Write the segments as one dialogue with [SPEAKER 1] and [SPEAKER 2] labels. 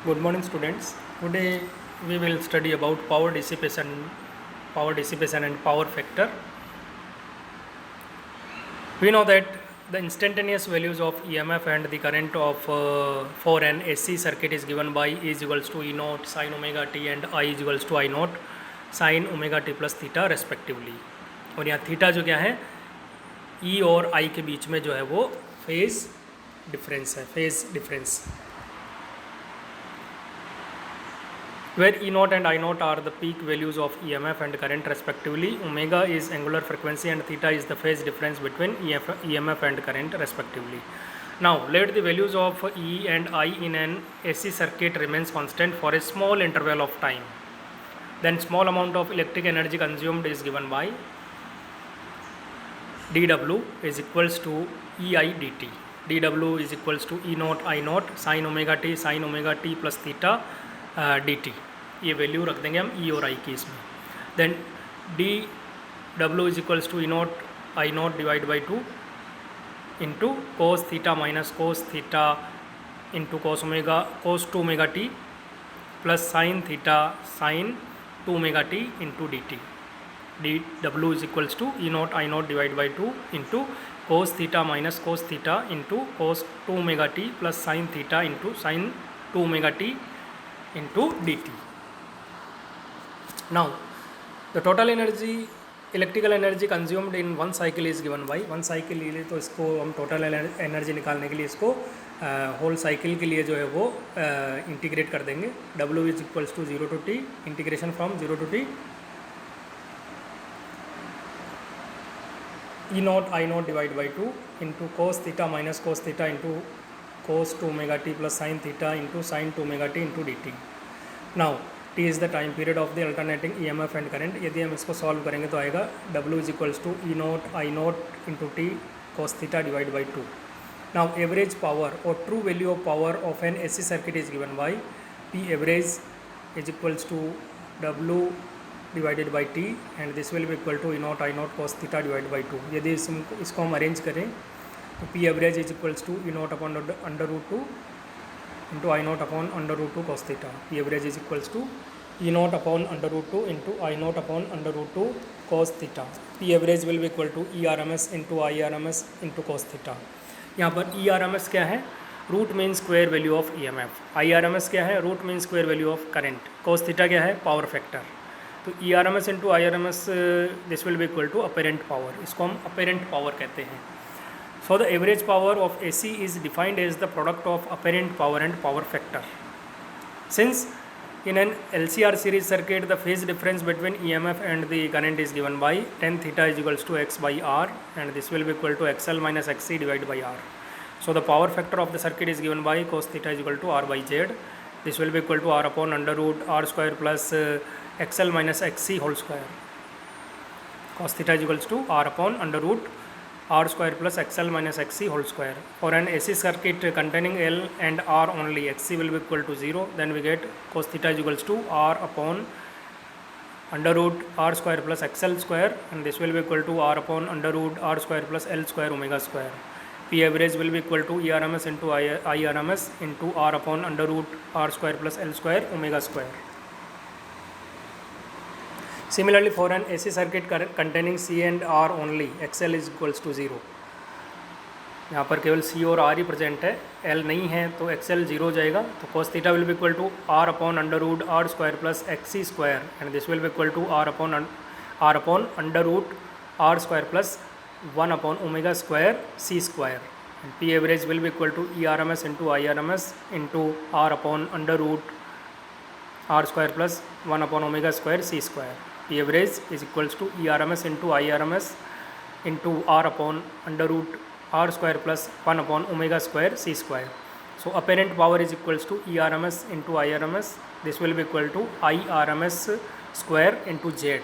[SPEAKER 1] Good morning, students. Today we will study about power dissipation and power factor. We know that the instantaneous values of EMF and the current of for an AC circuit is given by E is equals to E naught sin omega t and I is equals to I naught sin omega t plus theta respectively. और यहाँ theta जो क्या है E और I के बीच में जो है वो फेज डिफरेंस है, phase difference, where E naught and I naught are the peak values of EMF and current respectively. Omega is angular frequency and theta is the phase difference between EMF and current respectively. Now let the values of E and I in an AC circuit remains constant for a small interval of time. Then small amount of electric energy consumed is given by dW is equals to EI dt. dW is equals to E naught I naught sin omega t plus theta dt. ये value रख देंगे हम e और i की इसमें. Then d डब्ल्यू is equals to E not I naught divide by 2 into cos theta minus cos theta into cos 2 omega t plus sine theta sine 2 omega t into d t. D डब्ल्यू is equals to E not I naught divide by 2 into cos theta minus cos theta into cos 2 omega t plus sine theta into sine 2 omega t into d T. Now the total energy, electrical energy consumed in one cycle is given by one cycle ले ले तो इसको हम total energy निकालने के लिए इसको whole cycle के लिए जो है वो इंटीग्रेट कर देंगे. W is equals to 0 to t integration from 0 to t E naught I naught divide by 2 into cos theta minus cos theta into cos 2 omega t plus sine theta into sine 2 omega t into d t. Now t is the time period of the alternating e m f and current. यदि हम इसको solve करेंगे तो आएगा W is equals to E not I nought into t cos theta divide by 2. Now average power और true value of power of an AC circuit is given by P average is equals to W divided by t and this will be equal to E not I nought cos theta divide by 2. यदि इसको हम arrange करें तो P average is equals to E not upon under root 2 into I not upon under root 2 cos theta. P average is equals to E not upon under root 2 into I not upon under root 2 cos theta. P average will be equal to e R M S into I R M S into cos theta. यहाँ पर e R M s क्या है? Root mean square value of e m f. I R M s क्या है? Root mean square value of current. Cos theta क्या है? Power factor. तो E R M S into I R M S this will be equal to apparent power. इसको हम apparent power कहते हैं. So the average power of AC is defined as the product of apparent power and power factor. Since in an LCR series circuit the phase difference between EMF and the current is given by tan theta is equals to x by r and this will be equal to XL minus XC divided by r. So the power factor of the circuit is given by cos theta is equal to r by z. This will be equal to r upon under root r square plus XL minus XC whole square. Cos theta is equals to r upon under root r square plus XL minus XC whole square. For an AC circuit containing L and R only, XC will be equal to 0. Then we get cos theta is equals to r upon under root r square plus XL square and this will be equal to r upon under root r square plus L square omega square. P average will be equal to ERMS into IRMS into r upon under root r square plus L square omega square. Similarly, for an AC circuit containing C and R only, XL is equals to 0. यहाँ पर केवल C और R ही present है, L नहीं है तो XL 0 हो जाएगा. तो cos theta will be equal to R upon under root R square plus XC square and this will be equal to R upon under root R square plus 1 upon omega square C square. And P average will be equal to ERMS into IRMS into R upon under root R square plus 1 upon omega square C square. P average is equals to ERMS into IRMS into R upon under root R square plus 1 upon omega square C square. So apparent power is equals to ERMS into IRMS. This will be equal to IRMS square into Z.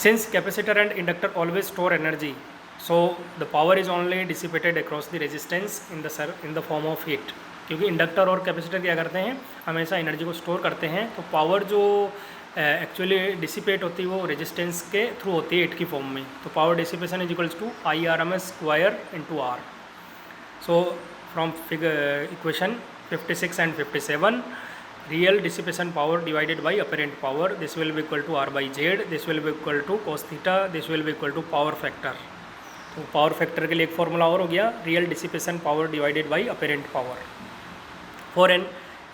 [SPEAKER 1] Since capacitor and inductor always store energy, so the power is only dissipated across the resistance in the form of heat. क्योंकि inductor और capacitor क्या करते हैं? हमेशा energy को store करते हैं. तो पावर जो एक्चुअली डिसिपेट होती है वो रेजिस्टेंस के थ्रू होती है हीट की फॉर्म में. तो power dissipation is equals to i R M s square into r. So from equation 56 and 57. Real dissipation power divided by apparent power, this will be equal to R by Z, this will be equal to cos theta, this will be equal to power factor. तो power factor के लिए एक formula और हो गया, real dissipation power divided by apparent power. For an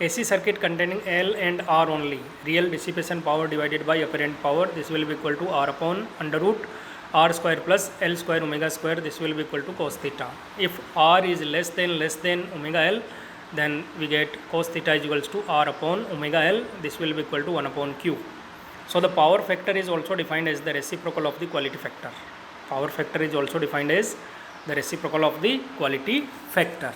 [SPEAKER 1] AC circuit containing L and R only, real dissipation power divided by apparent power, this will be equal to R upon under root R square plus L square omega square, this will be equal to cos theta. If R is less than omega L, then we get cos theta is equals to R upon omega L, this will be equal to 1 upon Q. So the power factor is also defined as the reciprocal of the quality factor. Power factor is also defined as the reciprocal of the quality factor.